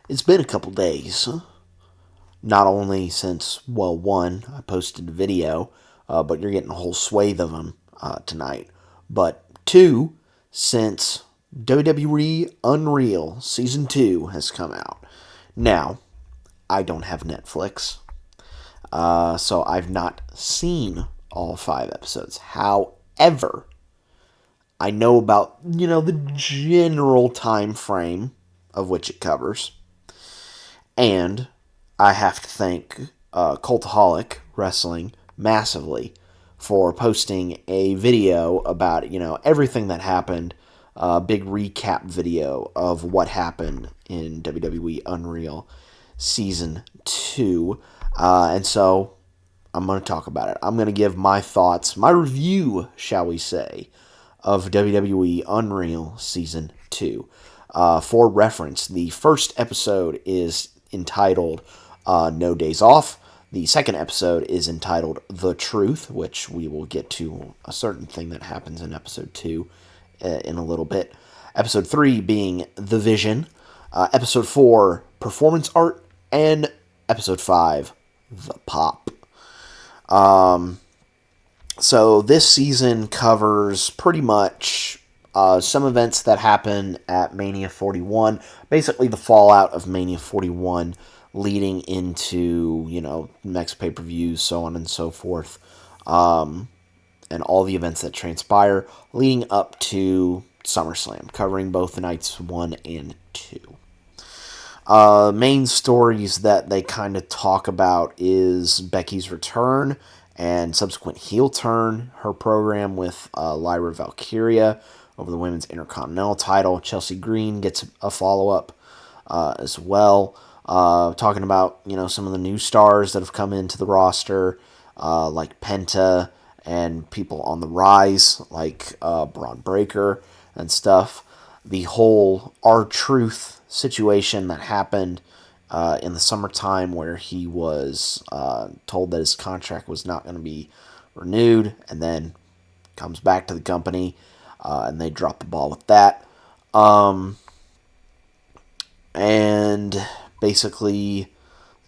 It's been a couple days. Not only since, well, one, I posted a video, but you're getting a whole swathe of them tonight. But two, since WWE Unreal Season 2 has come out. Now, I don't have Netflix, so I've not seen all 5 episodes. However, I know about, the general time frame of which it covers. And I have to thank Cultaholic Wrestling massively for posting a video about, everything that happened. A big recap video of what happened in WWE Unreal Season 2. And so I'm going to talk about it. I'm going to give my thoughts, my review, shall we say, of WWE Unreal Season 2. For reference, the first episode is entitled No Days Off. The second episode is entitled The Truth, which we will get to a certain thing that happens in episode 2 in a little bit. Episode 3 being The Vision. Episode 4, Performance Art. And episode 5, The Pop. So this season covers pretty much some events that happen at Mania 41, basically the fallout of Mania 41 leading into, next pay-per-views, so on and so forth, and all the events that transpire leading up to SummerSlam, covering both nights 1 and 2. Main stories that they kind of talk about is Becky's return and subsequent heel turn, her program with Lyra Valkyria over the Women's Intercontinental title. Chelsea Green gets a follow-up as well. Talking about, some of the new stars that have come into the roster, like Penta, and people on the rise, like Braun Breaker and stuff. The whole rtruth situation that happened in the summertime where he was told that his contract was not going to be renewed, and then comes back to the company, and they drop the ball with that. And basically,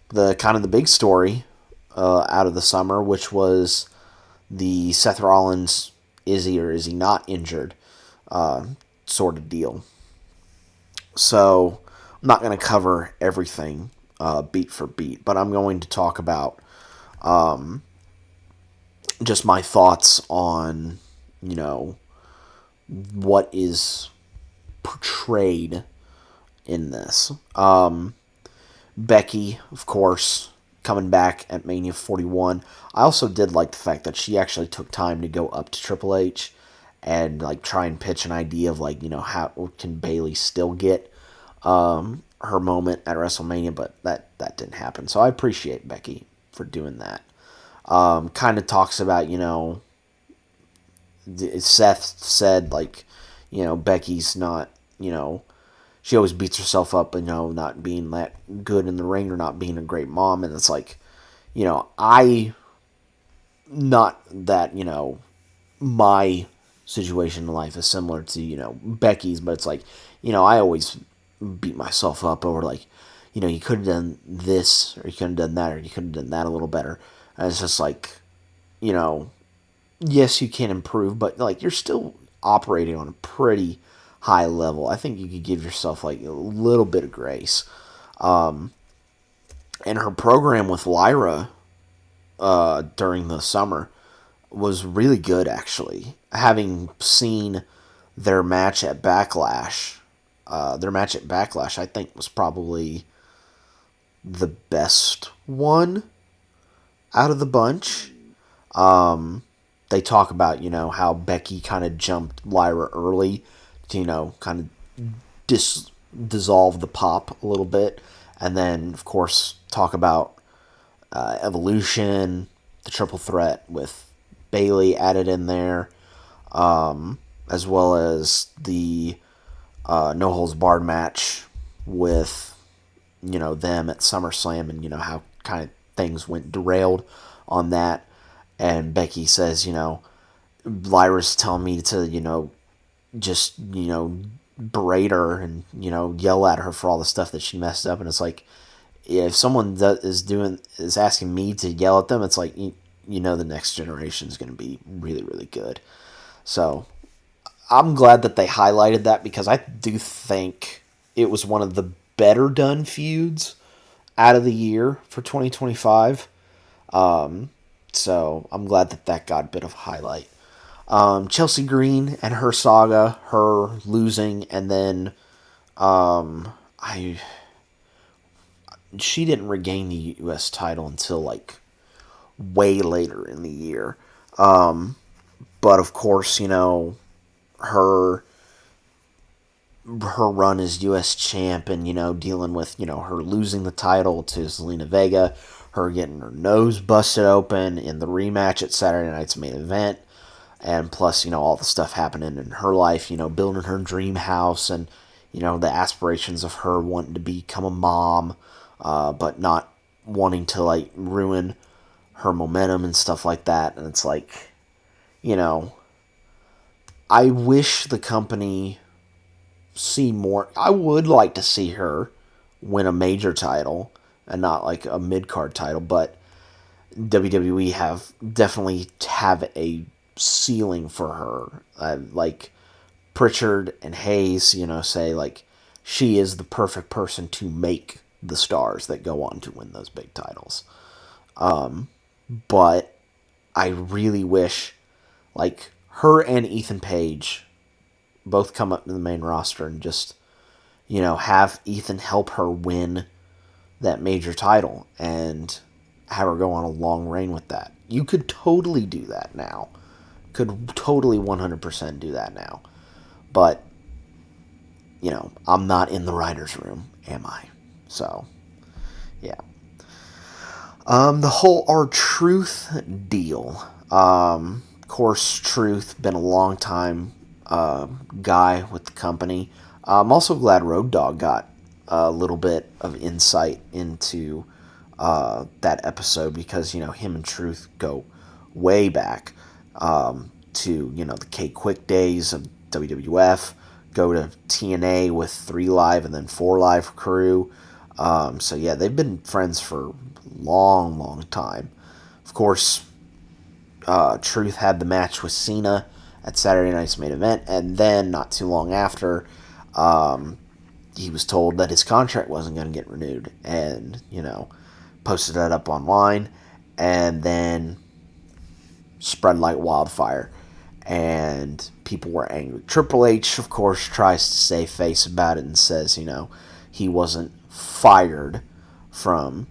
the big story out of the summer, which was the Seth Rollins, is he or is he not injured sort of deal. So I'm not going to cover everything beat for beat, but I'm going to talk about just my thoughts on, what is portrayed in this. Becky, of course, coming back at Mania 41. I also did like the fact that she actually took time to go up to Triple H and try and pitch an idea of how can Bayley still get her moment at WrestleMania, but that didn't happen. So I appreciate Becky for doing that. Kind of talks about, Seth said, Becky's not, she always beats herself up, not being that good in the ring or not being a great mom. And it's not that, my situation in life is similar to, Becky's, but it's I always beat myself up over you could have done this, or you could have done that, or you could have done that a little better. And it's just yes, you can improve, but you're still operating on a pretty high level. I think you could give yourself a little bit of grace. And her program with Lyra during the summer was really good, actually. Having seen their match at Backlash, I think was probably the best one out of the bunch. They talk about, how Becky kind of jumped Lyra early to, kind of dissolve the pop a little bit. And then, of course, talk about Evolution, the triple threat with Bayley added in there, as well as the No Holds Barred match with, them at SummerSlam, and, how kind of things went derailed on that. And Becky says, Lyra's telling me to, just, berate her and, yell at her for all the stuff that she messed up. And it's like, if someone is asking me to yell at them, it's like, the next generation is going to be really, really good. So I'm glad that they highlighted that, because I do think it was one of the better done feuds out of the year for 2025. So I'm glad that got a bit of a highlight. Chelsea Green and her saga, her losing, and then she didn't regain the U.S. title until like way later in the year. But of course, her run as U.S. champ, and dealing with her losing the title to Zelina Vega, her getting her nose busted open in the rematch at Saturday night's main event, and plus all the stuff happening in her life, building her dream house, and the aspirations of her wanting to become a mom, but not wanting to like ruin her momentum and stuff like that. And it's like, I wish the company see more. I would like to see her win a major title and not like a mid-card title, but WWE definitely have a ceiling for her. Like Pritchard and Hayes, say like she is the perfect person to make the stars that go on to win those big titles. But I really wish like her and Ethan Page both come up to the main roster and just, have Ethan help her win that major title and have her go on a long reign with that. You could totally do that now. Could totally 100% do that now. But, I'm not in the writer's room, am I? So, yeah. The whole rtruth deal. Of course, Truth, been a long time guy with the company. I'm also glad Road Dogg got a little bit of insight into that episode, because him and Truth go way back to the K Quick days of WWF. Go to TNA with 3 Live and then 4 Live crew. So yeah, they've been friends for a long, long time. Of course, Truth had the match with Cena at Saturday night's main event, and then not too long after, he was told that his contract wasn't going to get renewed, and posted that up online, and then spread like wildfire, and people were angry. Triple H, of course, tries to save face about it and says he wasn't fired from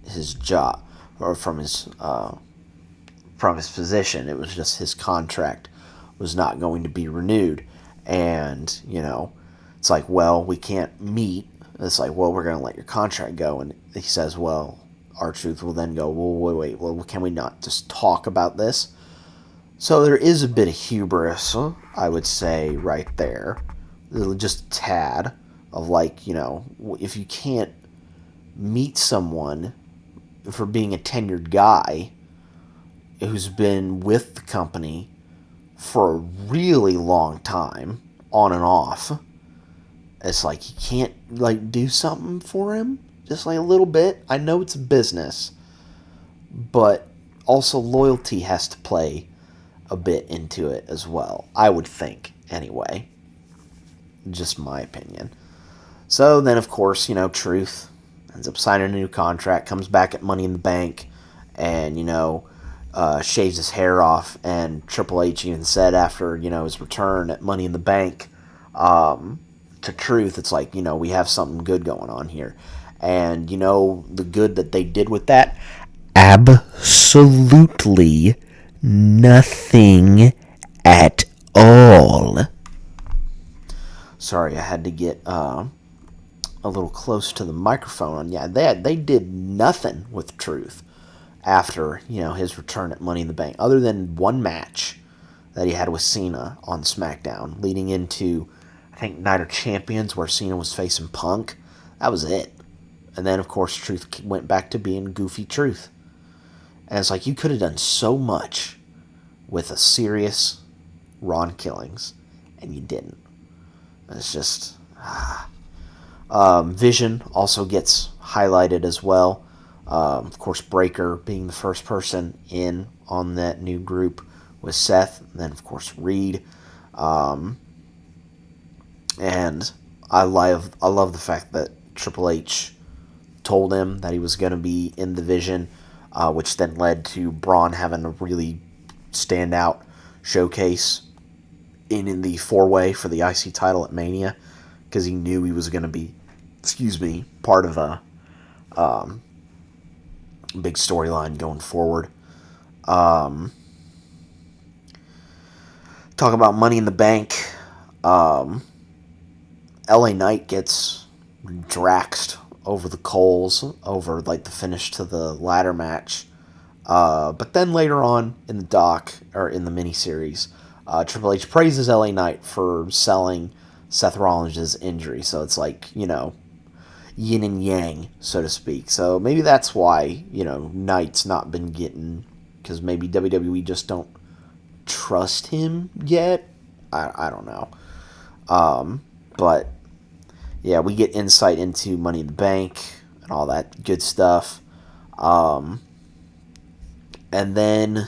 his job, or from his position. It was just his contract was not going to be renewed. And, it's like, well, we can't meet. It's like, well, we're going to let your contract go. And he says, well, rtruth will then go, well, wait, well, can we not just talk about this? So there is a bit of hubris, I would say, right there. Just a tad of like, if you can't meet someone for being a tenured guy who's been with the company for a really long time, on and off, it's like you can't like do something for him, just like a little bit. I know it's a business, but also loyalty has to play a bit into it as well, I would think, anyway. Just my opinion. So then, of course, Truth ends up signing a new contract, comes back at Money in the Bank, and shaves his hair off. And Triple H even said after his return at Money in the Bank to Truth, it's like, we have something good going on here. And the good that they did with that? Absolutely nothing at all. Sorry, I had to get a little close to the microphone. Yeah, they did nothing with Truth after his return at Money in the Bank, other than one match that he had with Cena on SmackDown, leading into I think Night of Champions, where Cena was facing Punk. That was it. And then of course Truth went back to being goofy Truth. And it's like, you could have done so much with a serious Ron Killings, and you didn't. It's just... Vision also gets highlighted as well. Of course, Breaker being the first person in on that new group with Seth. And then, of course, Reed. And I love the fact that Triple H told him that he was going to be in the Vision, which then led to Braun having a really standout showcase in the four-way for the IC title at Mania, because he knew he was going to be, part of a big storyline going forward. Talk about Money in the Bank. LA Knight gets draxed over the coals over like the finish to the ladder match. But then later on in the doc, or in the miniseries, Triple H praises LA Knight for selling Seth Rollins' injury. So it's like, yin and yang, so to speak. So maybe that's why, Knight's not been getting, because maybe WWE just don't trust him yet. I don't know. But yeah, we get insight into Money in the Bank and all that good stuff. And then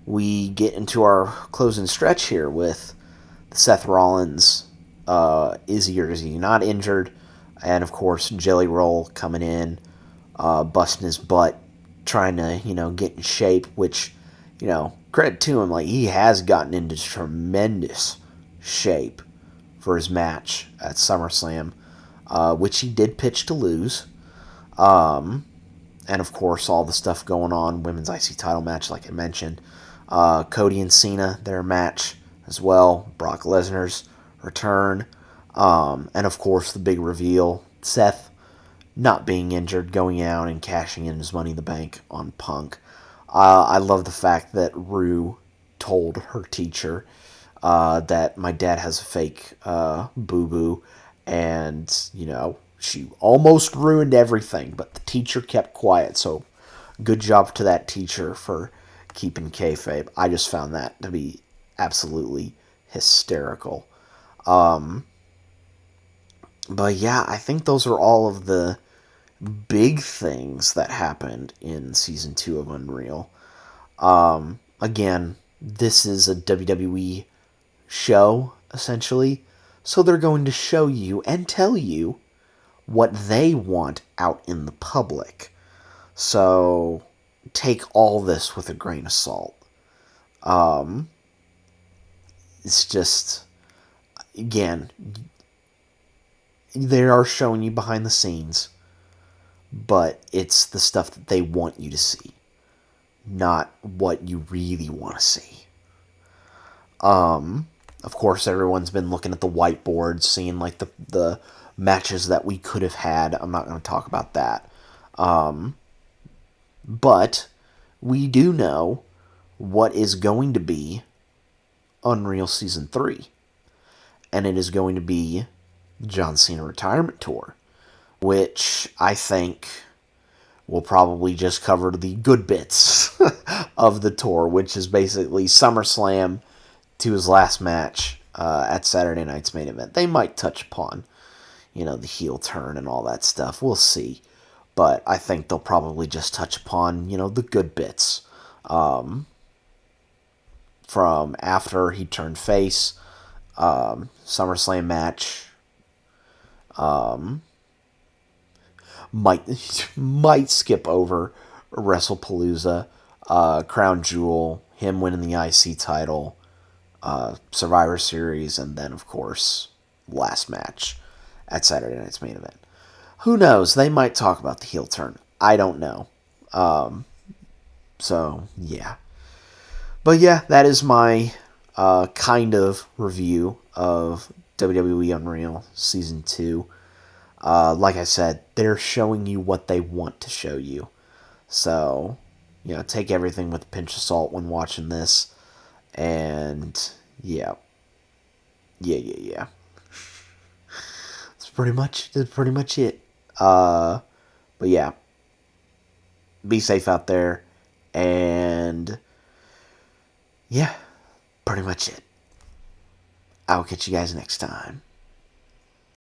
we get into our closing stretch here with Seth Rollins, is he or is he not injured? And of course, Jellyroll coming in, busting his butt, trying to, get in shape, which, credit to him, like, he has gotten into tremendous shape for his match at SummerSlam, which he did pitch to lose. And of course, all the stuff going on, women's IC title match, like I mentioned. Cody and Cena, their match as well. Brock Lesnar's return. And of course, the big reveal, Seth not being injured, going out and cashing in his Money in the Bank on Punk. I love the fact that Rue told her teacher that my dad has a fake boo-boo, and, she almost ruined everything, but the teacher kept quiet, so good job to that teacher for keeping kayfabe. I just found that to be absolutely hysterical. But yeah, I think those are all of the big things that happened in Season 2 of Unreal. Again, this is a WWE show, essentially, so they're going to show you and tell you what they want out in the public. So take all this with a grain of salt. It's just, again, they are showing you behind the scenes, but it's the stuff that they want you to see, not what you really want to see. Of course, everyone's been looking at the whiteboard, seeing like the matches that we could have had. I'm not going to talk about that. But we do know what is going to be Unreal Season 3. And it is going to be John Cena Retirement Tour, which I think will probably just cover the good bits of the tour, which is basically SummerSlam to his last match at Saturday night's main event. They might touch upon, the heel turn and all that stuff. We'll see. But I think they'll probably just touch upon, the good bits. From after he turned face, SummerSlam match, might skip over WrestlePalooza, Crown Jewel, him winning the IC title, Survivor Series, and then, of course, last match at Saturday night's main event. Who knows? They might talk about the heel turn. I don't know. So, yeah. But yeah, that is my kind of review of WWE Unreal Season 2. Like I said, they're showing you what they want to show you. So, take everything with a pinch of salt when watching this. And, yeah. Yeah. That's pretty much it. But yeah. Be safe out there. And, yeah, pretty much it. I'll catch you guys next time.